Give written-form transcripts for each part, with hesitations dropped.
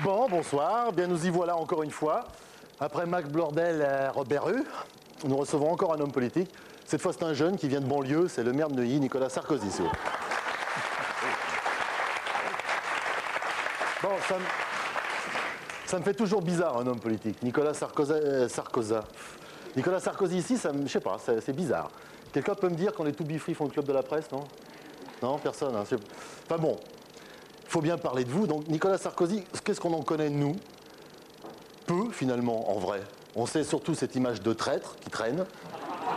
Bon, bonsoir. Bien, nous y voilà encore une fois. Après Mac Blordel et Robert Hue, nous recevons encore un homme politique. Cette fois, c'est un jeune qui vient de banlieue. C'est le maire de Neuilly, Nicolas Sarkozy. Bon, ça me fait toujours bizarre, un homme politique. Nicolas Sarkozy. Nicolas Sarkozy ici, je sais pas, c'est bizarre. Quelqu'un peut me dire quand les To Be Free font le club de la presse, non? Non, personne. Hein, enfin bon, il faut bien parler de vous. Donc Nicolas Sarkozy, qu'est-ce qu'on en connaît, nous? Peu, finalement, en vrai. On sait surtout cette image de traître qui traîne.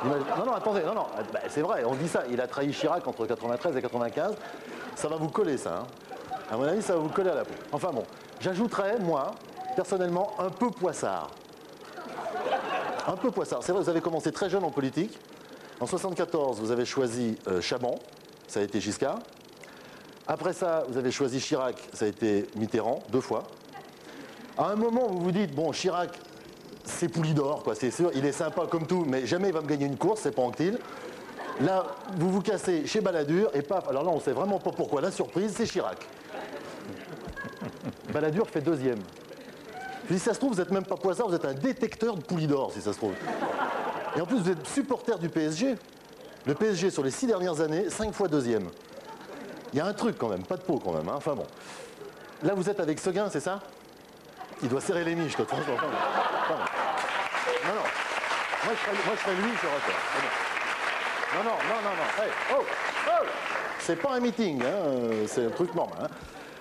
Non, attendez, non, bah, c'est vrai, on dit ça. Il a trahi Chirac entre 93 et 95. Ça va vous coller, ça. Hein. À mon avis, ça va vous coller à la peau. Enfin bon, j'ajouterais, moi, personnellement, un peu poissard. Un peu poissard. C'est vrai, vous avez commencé très jeune en politique. En 74, vous avez choisi Chaban, ça a été Giscard. Après ça, vous avez choisi Chirac, ça a été Mitterrand, 2 fois. À un moment, vous vous dites, bon, Chirac, c'est Poulidor, quoi, c'est sûr, il est sympa comme tout, mais jamais il va me gagner une course, c'est pas anctile. Là, vous vous cassez chez Balladur, et paf, alors là, on sait vraiment pas pourquoi. La surprise, c'est Chirac. Balladur fait 2e. Si ça se trouve, vous n'êtes même pas poissard, vous êtes un détecteur de Poulidor, si ça se trouve. Et en plus, vous êtes supporter du PSG. Le PSG, sur les 6 dernières années, 5 fois 2e. Il y a un truc quand même, pas de peau quand même. Hein. Enfin bon. Là, vous êtes avec Seguin, c'est ça? Il doit serrer les miches, toi, franchement. Non. Moi, je serais lui, je serais toi. Non. Hey, oh. C'est pas un meeting, hein. C'est un truc normal. Hein.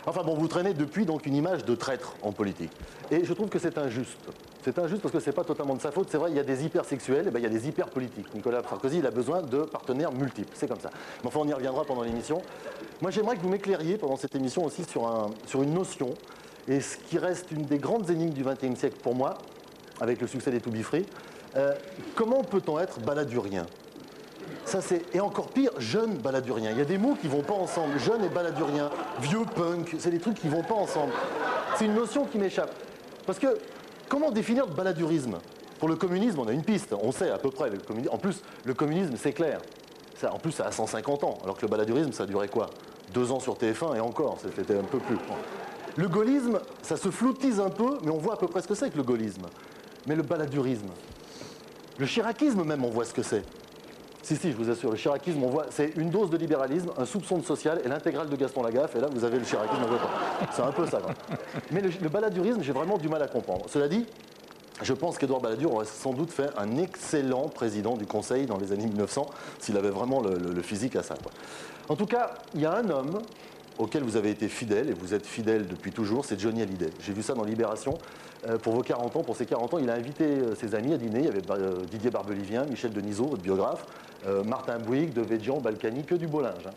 Enfin bon, vous traînez depuis donc une image de traître en politique. Et je trouve que c'est injuste. C'est injuste parce que c'est pas totalement de sa faute. C'est vrai, il y a des hypersexuels, et ben, il y a des hyperpolitiques. Nicolas Sarkozy, il a besoin de partenaires multiples. C'est comme ça. Mais enfin, on y reviendra pendant l'émission. Moi, j'aimerais que vous m'éclairiez pendant cette émission aussi sur une notion, et ce qui reste une des grandes énigmes du XXe siècle pour moi, avec le succès des To Be Free. Comment peut-on être baladurien? Ça, et encore pire, jeune baladurien. Il y a des mots qui vont pas ensemble. Jeune et baladurien, vieux punk, c'est des trucs qui vont pas ensemble. C'est une notion qui m'échappe. Parce que, comment définir le baladurisme? Pour le communisme, on a une piste. On sait à peu près. En plus, le communisme, c'est clair. Ça, en plus, ça a 150 ans. Alors que le baladurisme, ça a duré quoi? 2 ans sur TF1 et encore. C'était un peu plus. Le gaullisme, ça se floutise un peu, mais on voit à peu près ce que c'est que le gaullisme. Mais le baladurisme, le chiracisme même, on voit ce que c'est. Si, je vous assure, le chiracisme, on voit, c'est une dose de libéralisme, un soupçon de social et l'intégrale de Gaston Lagaffe, et là, vous avez le chiracisme en votant. C'est un peu ça, quoi. Mais le baladurisme, j'ai vraiment du mal à comprendre. Cela dit, je pense qu'Édouard Balladur aurait sans doute fait un excellent président du Conseil dans les années 1900, s'il avait vraiment le physique à ça, quoi. En tout cas, il y a un homme auquel vous avez été fidèle, et vous êtes fidèle depuis toujours, c'est Johnny Hallyday. J'ai vu ça dans Libération. Pour vos 40 ans, pour ses 40 ans, il a invité ses amis à dîner. Il y avait Didier Barbelivien, Michel Denisot, votre biographe, Martin Bouygues, Devedjian, Balkany, que du beau linge. Hein.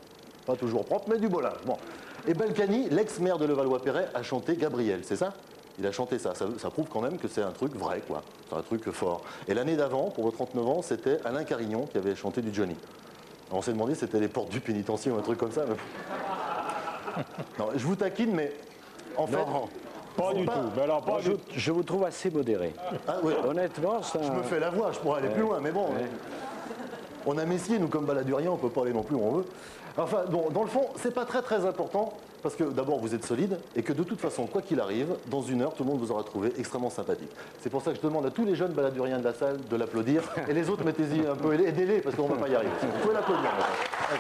Pas toujours propre, mais du beau linge. Bon. Et Balkany, l'ex-maire de Levallois-Perret, a chanté Gabriel, c'est ça? Il a chanté ça. Ça prouve quand même que c'est un truc vrai, quoi. C'est un truc fort. Et l'année d'avant, pour vos 39 ans, c'était Alain Carignon qui avait chanté du Johnny. Alors on s'est demandé si c'était les portes du pénitencier ou un truc comme ça. Mais... Non, je vous taquine, mais en fait... Non, pas du tout. Mais alors, je vous trouve assez modéré. Ah, oui. Honnêtement, ça... Je me fais la voix, je pourrais aller plus loin, mais bon... On a Messier, nous, comme baladuriens, on peut pas aller non plus où on veut. Enfin, bon, dans le fond, c'est pas très important, parce que d'abord, vous êtes solide, et que de toute façon, quoi qu'il arrive, dans 1 heure, tout le monde vous aura trouvé extrêmement sympathique. C'est pour ça que je demande à tous les jeunes baladuriens de la salle de l'applaudir, et les autres, mettez-y un peu, aidez-les, parce qu'on va pas y arriver. Vous pouvez l'applaudir, maintenant.